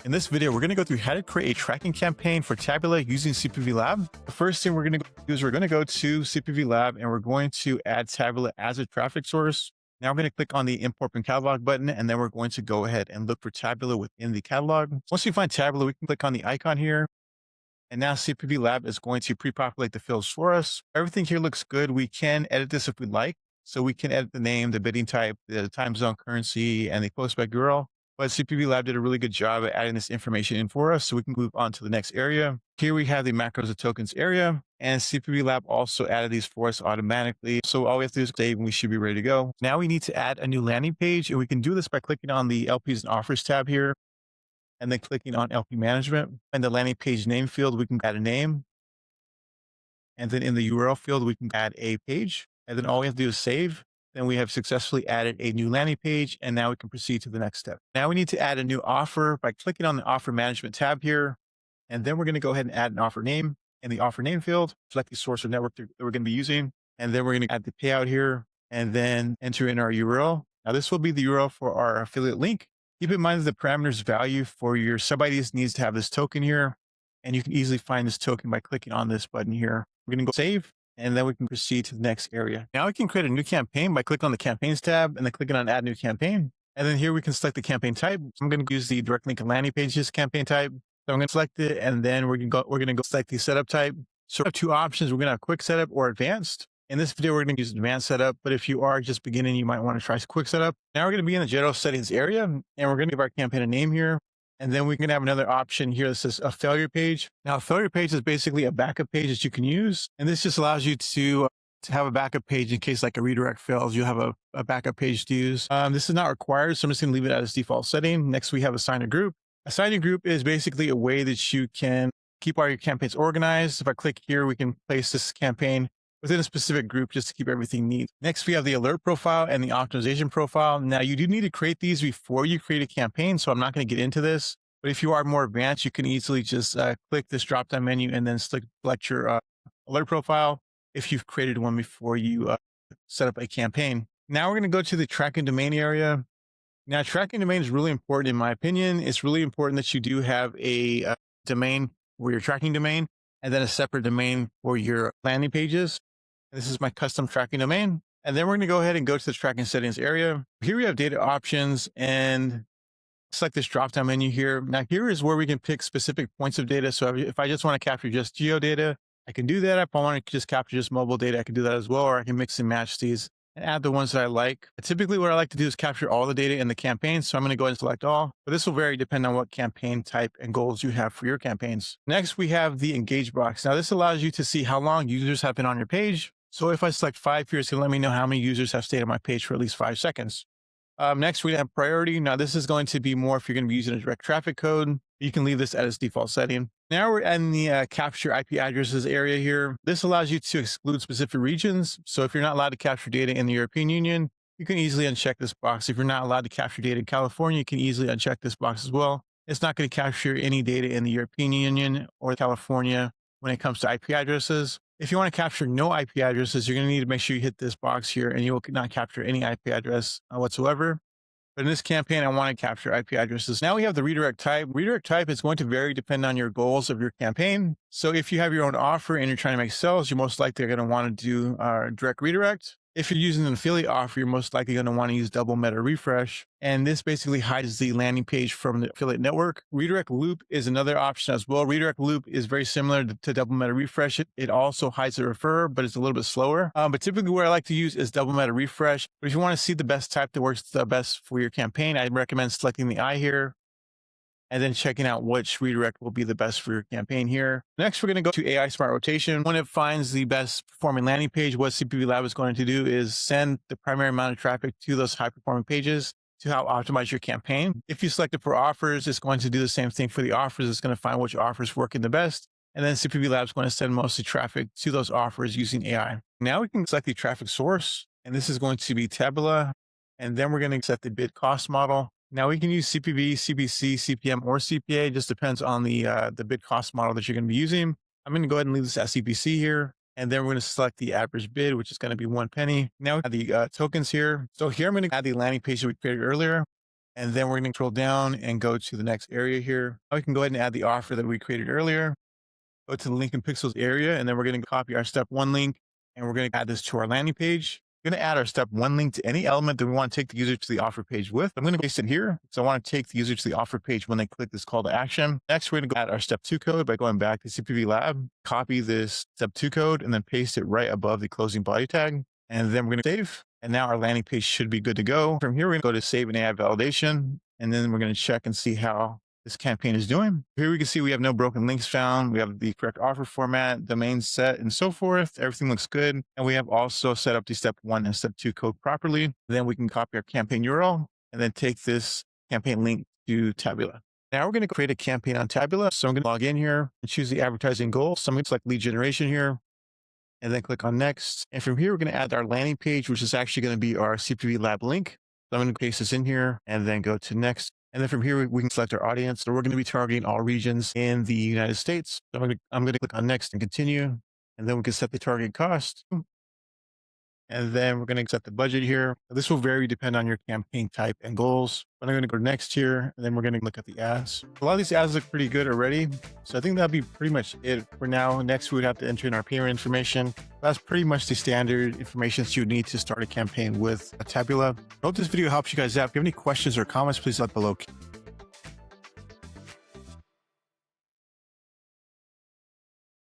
In this video, we're going to go through how to create a tracking campaign for Taboola using CPV Lab. The first thing we're going to do is we're going to go to CPV Lab and we're going to add Taboola as a traffic source. Now we're going to click on the import from catalog button, and then we're going to go ahead and look for Taboola within the catalog. Once we find Taboola, we can click on the icon here. And now CPV Lab is going to pre-populate the fields for us. Everything here looks good. We can edit this if we'd like. So we can edit the name, the bidding type, the time zone currency, and the postback URL. But CPV Lab did a really good job at adding this information in for us, so we can move on to the next area. Here we have the macros and tokens area, and CPV Lab also added these for us automatically. So all we have to do is save and we should be ready to go. Now we need to add a new landing page, and we can do this by clicking on the LPs and offers tab here, and then clicking on LP management. In the landing page name field, we can add a name. And then in the URL field, we can add a page, and then all we have to do is save. Then we have successfully added a new landing page, and now we can proceed to the next step. Now we need to add a new offer by clicking on the offer management tab here. And then we're going to go ahead and add an offer name in the offer name field, select the source or network that we're going to be using. And then we're going to add the payout here and then enter in our URL. Now this will be the URL for our affiliate link. Keep in mind that the parameters value for your sub-IDs needs to have this token here. And you can easily find this token by clicking on this button here. We're going to go save. And then we can proceed to the next area. Now we can create a new campaign by clicking on the campaigns tab and then clicking on add new campaign. And then here we can select the campaign type. So I'm going to use the direct link and landing pages campaign type. So I'm going to select it, and then we're going to go select the setup type. So we have two options. We're going to have quick setup or advanced. In this video, we're going to use advanced setup, but if you are just beginning, you might want to try quick setup. Now we're going to be in the general settings area, and we're going to give our campaign a name here. And then we can have another option here that says a failure page. Now, a failure page is basically a backup page that you can use. And this just allows you to have a backup page in case like a redirect fails, you have a backup page to use. This is not required, so I'm just going to leave it as default setting. Next, we have assign a group. Assign a group is basically a way that you can keep all your campaigns organized. If I click here, we can place this campaign within a specific group just to keep everything neat. Next, we have the alert profile and the optimization profile. Now, you do need to create these before you create a campaign, so I'm not going to get into this. But if you are more advanced, you can easily just click this drop-down menu and then select your alert profile if you've created one before you set up a campaign. Now we're going to go to the tracking domain area. Now, tracking domain is really important in my opinion. It's really important that you do have a domain for your tracking domain and then a separate domain for your landing pages. This is my custom tracking domain. And then we're going to go ahead and go to the tracking settings area. Here we have data options and select this drop-down menu here. Now here is where we can pick specific points of data. So if I just want to capture just geo data, I can do that. If I want to just capture just mobile data, I can do that as well, or I can mix and match these and add the ones that I like. Typically what I like to do is capture all the data in the campaign. So I'm going to go ahead and select all, but this will vary depending on what campaign type and goals you have for your campaigns. Next, we have the engage box. Now this allows you to see how long users have been on your page. So if I select 5 here, it's going to let me know how many users have stayed on my page for at least 5 seconds. Next, we have priority. Now, this is going to be more if you're going to be using a direct traffic code. You can leave this at its default setting. Now we're in the capture IP addresses area here. This allows you to exclude specific regions. So if you're not allowed to capture data in the European Union, you can easily uncheck this box. If you're not allowed to capture data in California, you can easily uncheck this box as well. It's not going to capture any data in the European Union or California when it comes to IP addresses. If you want to capture no IP addresses, you're going to need to make sure you hit this box here, and you will not capture any IP address whatsoever. But in this campaign, I want to capture IP addresses. Now we have the redirect type. Redirect type is going to vary depending on your goals of your campaign. So if you have your own offer and you're trying to make sales, you're most likely going to want to do direct redirect. If you're using an affiliate offer, you're most likely going to want to use double meta refresh. And this basically hides the landing page from the affiliate network. Redirect loop is another option as well. Redirect loop is very similar to double meta refresh. It also hides the referrer, but it's a little bit slower. But typically what I like to use is double meta refresh. But if you want to see the best type that works the best for your campaign, I recommend selecting the I here, and then checking out which redirect will be the best for your campaign here. Next, we're going to go to AI Smart Rotation. When it finds the best performing landing page, what CPV Lab is going to do is send the primary amount of traffic to those high performing pages to help optimize your campaign. If you select it for offers, it's going to do the same thing for the offers. It's going to find which offers working the best. And then CPV Lab is going to send mostly traffic to those offers using AI. Now we can select the traffic source, and this is going to be Taboola. And then we're going to set the bid cost model. Now we can use CPV, CPC, CPM, or CPA. It just depends on the bid cost model that you're going to be using. I'm going to go ahead and leave this at CPC here. And then we're going to select the average bid, which is going to be 1 penny. Now we have the tokens here. So here I'm going to add the landing page that we created earlier. And then we're going to scroll down and go to the next area here. Now we can go ahead and add the offer that we created earlier. Go to the link in pixels area, and then we're going to copy our step 1 link, and we're going to add this to our landing page. We're going to add our step 1 link to any element that we want to take the user to the offer page with. I'm going to paste it here. So I want to take the user to the offer page when they click this call to action. Next, we're going to go add our step 2 code by going back to CPV Lab, copy this step 2 code, and then paste it right above the closing body tag. And then we're going to save. And now our landing page should be good to go. From here, we're going to go to save and add validation. And then we're going to check and see how this campaign is doing. Here we can see we have no broken links found. We have the correct offer format, domain set, and so forth. Everything looks good. And we have also set up the step 1 and step 2 code properly. Then we can copy our campaign URL and then take this campaign link to Taboola. Now we're going to create a campaign on Taboola. So I'm going to log in here and choose the advertising goal. So I'm going to select lead generation here and then click on next. And from here, we're going to add our landing page, which is actually going to be our CPV Lab link. So I'm going to paste this in here and then go to next. And then from here, we can select our audience. So we're going to be targeting all regions in the United States. So I'm going to click on next and continue. And then we can set the target cost. And then we're going to set the budget here. This will vary depending on your campaign type and goals. But I'm going to go next here, and then we're going to look at the ads. A lot of these ads look pretty good already. So I think that'll be pretty much it for now. Next, we would have to enter in our payment information. That's pretty much the standard information that you need to start a campaign with a Taboola. I hope this video helps you guys out. If you have any questions or comments, please let below.